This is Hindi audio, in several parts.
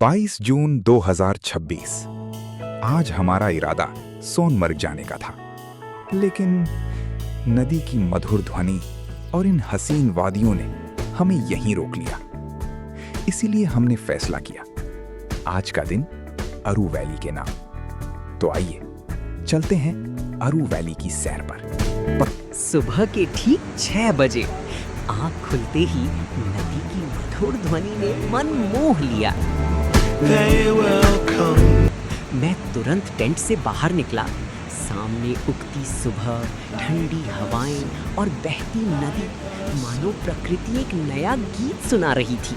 22 जून 2026। आज हमारा इरादा सोनमर्ग जाने का था, लेकिन नदी की मधुर ध्वनि और इन हसीन वादियों ने हमें यहीं रोक लिया। इसीलिए हमने फैसला किया, आज का दिन अरू वैली के नाम। तो आइए चलते हैं अरू वैली की सैर पर। सुबह के ठीक 6 बजे आँख खुलते ही नदी की मधुर ध्वनि ने मन मोह लिया। मैं तुरंत टेंट से बाहर निकला। सामने उगती सुबह, ठंडी हवाएं और बहती नदी, मानो प्रकृति एक नया गीत सुना रही थी।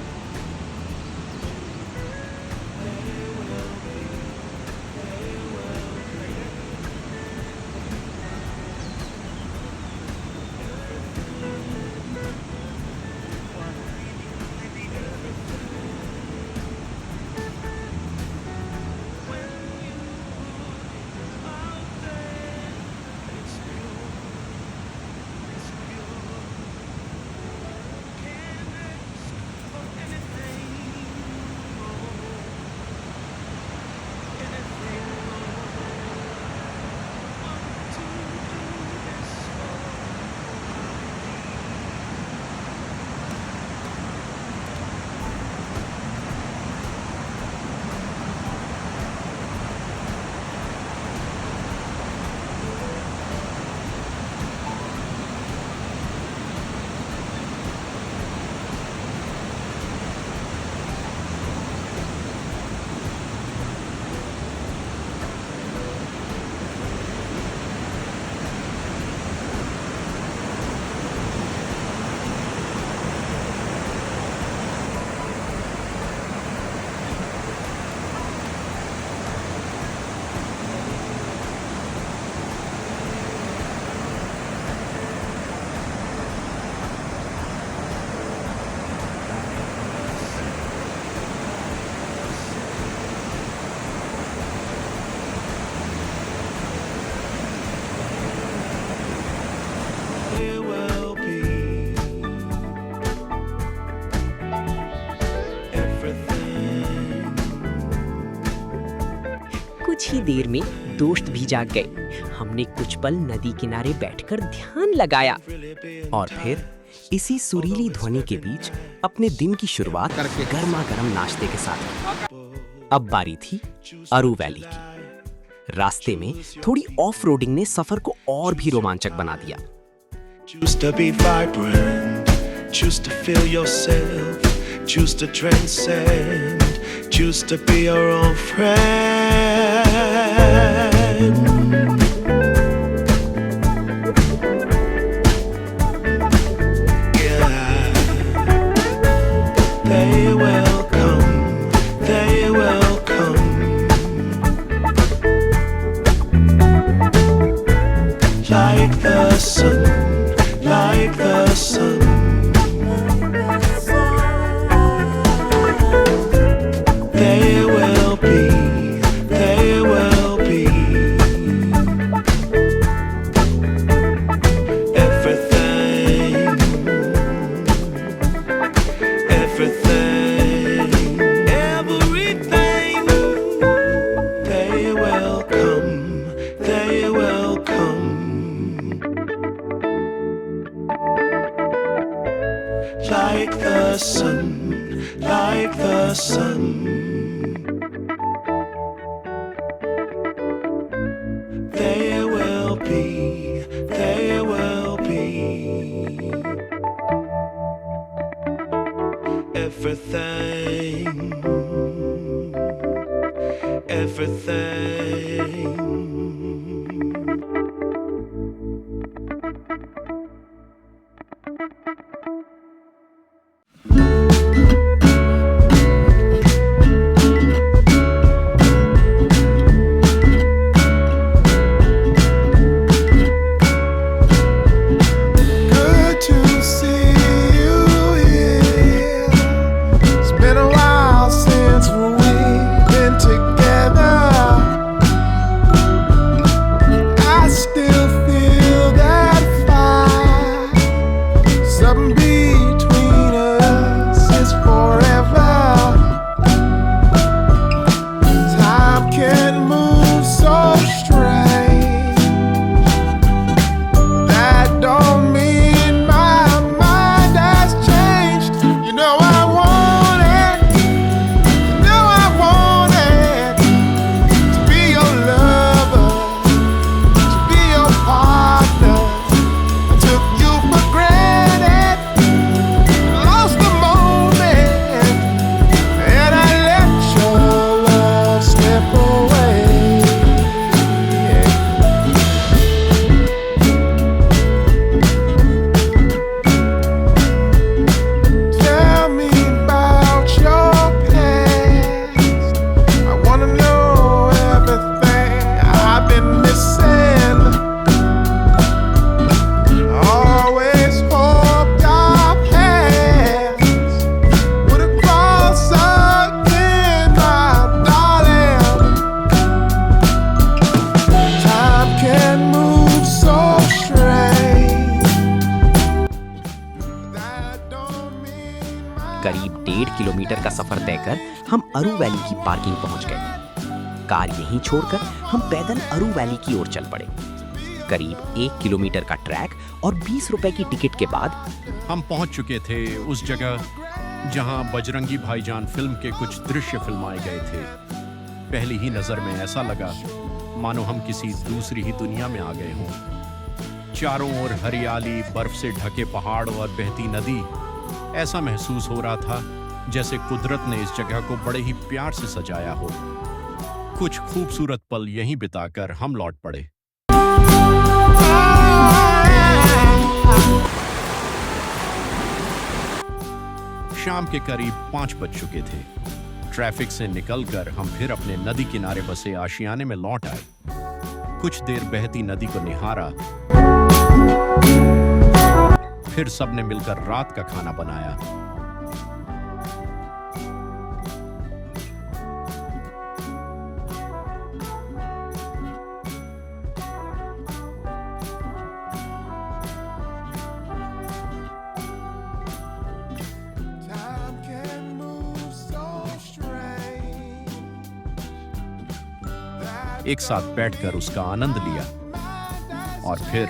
कुछ ही देर में दोस्त भी जाग गए। हमने कुछ पल नदी किनारे बैठकर ध्यान लगाया और फिर इसी सुरीली ध्वनि के बीच अपने दिन की शुरुआत गर्मा गर्म नाश्ते के साथ। अब बारी थी अरू वैली की। रास्ते में थोड़ी ऑफ रोडिंग ने सफर को और भी रोमांचक बना दिया। Choose to be vibrant, choose to feel yourself, choose to transcend, choose to be your own friend. Yeah, they will come, they will come. Like the sun, like the sun. They will be, they will be everything, everything, everything. They will come, they will come. Like the sun, like the sun. They will be, they will be everything, everything. Good to see you here. It's been a while since we've been together. Kilometre का सफर तय कर हम अरू वैली की पार्किंग पहुंच गए। कार यहीं छोड़कर हम पैदल अरू वैली की ओर चल पड़े। करीब 1 किलोमीटर का ट्रैक और 20 रुपए की टिकट के बाद हम पहुंच चुके थे उस जगह जहां बजरंगी भाईजान फिल्म के कुछ दृश्य फिल्माए गए थे। पहली ही नजर में ऐसा लगा मानो हम किसी दूसरी ही दुनिया में आ गए हों। चारों ओर हरियाली, बर्फ से ढके पहाड़ और बहती नदी। ऐसा महसूस हो रहा था जैसे कुदरत ने इस जगह को बड़े ही प्यार से सजाया हो। कुछ खूबसूरत पल यहीं बिताकर हम लौट पड़े। शाम के करीब 5 बज चुके थे। ट्रैफिक से निकलकर हम फिर अपने नदी किनारे बसे आशियाने में लौट आए। कुछ देर बहती नदी को निहारा, फिर सबने मिलकर रात का खाना बनाया। Time can move so strange. एक साथ बैठकर उसका आनंद लिया और फिर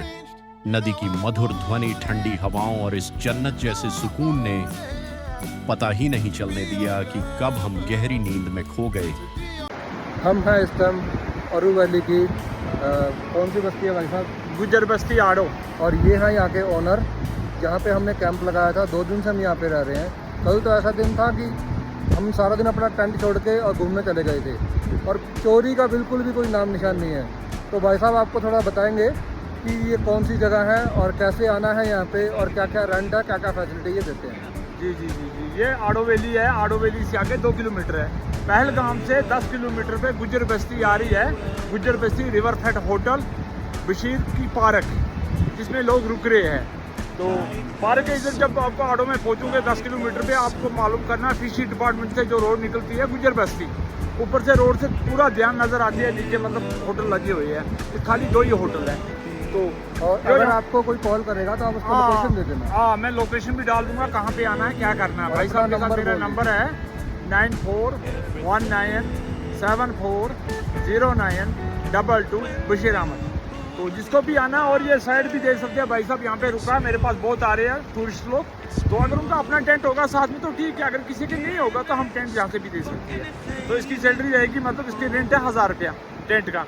नदी की मधुर ध्वनि, ठंडी हवाओं और इस जन्नत जैसे सुकून ने पता ही नहीं चलने दिया कि कब हम गहरी नींद में खो गए। हम हैं इस टाइम अरू वैली की कौन सी बस्ती है भाई साहब? गुज्जर बस्ती आड़ो। और ये हैं यहाँ के ओनर, जहाँ पे हमने कैंप लगाया था। 2 दिन से हम यहाँ पे रह रहे हैं। कल तो ऐसा दिन था कि हम सारा दिन अपना टेंट छोड़ के और घूमने चले गए थे और चोरी का बिल्कुल भी कोई नाम निशान नहीं है। तो भाई साहब आपको थोड़ा बताएंगे कि ये कौन सी जगह है और कैसे आना है यहाँ पे और क्या क्या रेंट है, क्या क्या फैसिलिटी ये देते हैं। जी, ये आड़ो वैली है। आड़ो वैली से आगे 2 किलोमीटर है। पहलगाम से 10 किलोमीटर पे गुज्जर बस्ती आ रही है। गुज्जर बस्ती रिवर फ्रंट होटल, बशीर की पार्क, जिसमें लोग रुक रहे हैं। तो पार्क के इधर जब आपको आड़ो में पहुँचोगे 10 किलोमीटर पे आपको मालूम करना, फिशी डिपार्टमेंट से जो रोड निकलती है गुज्जर बस्ती, ऊपर से रोड से पूरा ध्यान नज़र आती है। नीचे मतलब होटल लगे हुए हैं, खाली 2 ही होटल है। तो और अगर आपको कोई कॉल करेगा तो आप उसको लोकेशन दे देना। हाँ, मैं लोकेशन भी डाल दूंगा कहाँ पे आना है, क्या करना है। भाई साहब के साथ मेरा नंबर है 9419740922 बशीर अहमद। तो जिसको भी आना है, और ये साइड भी देख सकते हैं भाई साहब, यहाँ पे रुका है। मेरे पास बहुत आ रहे हैं टूरिस्ट लोग। तो अगर उनका अपना टेंट होगा साथ में तो ठीक है, अगर किसी के नहीं होगा तो हम टेंट यहाँ से भी दे सकते हैं। तो इसकी सैलरी रहेगी, मतलब इसकी रेंट है 1000 रुपया टेंट का।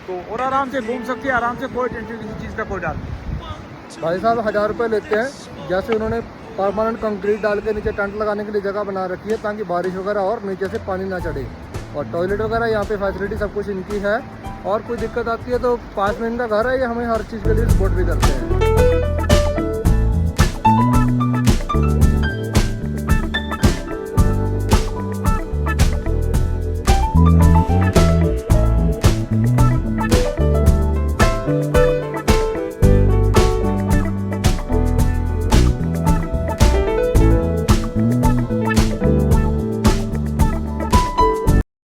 तो और आराम से घूम सकते हैं, आराम से, कोई टेंशन किसी चीज़ का कोई डर नहीं। भाई साहब 1000 रुपये लेते हैं। जैसे उन्होंने परमानेंट कंक्रीट डाल के नीचे टेंट लगाने के लिए जगह बना रखी है ताकि बारिश वगैरह और नीचे से पानी ना चढ़े। और टॉयलेट वगैरह यहाँ पे फैसिलिटी सब कुछ इनकी है। और कोई दिक्कत आती है तो 5 मिनट का घर है, ये हमें हर चीज़ के लिए सपोर्ट भी करते हैं।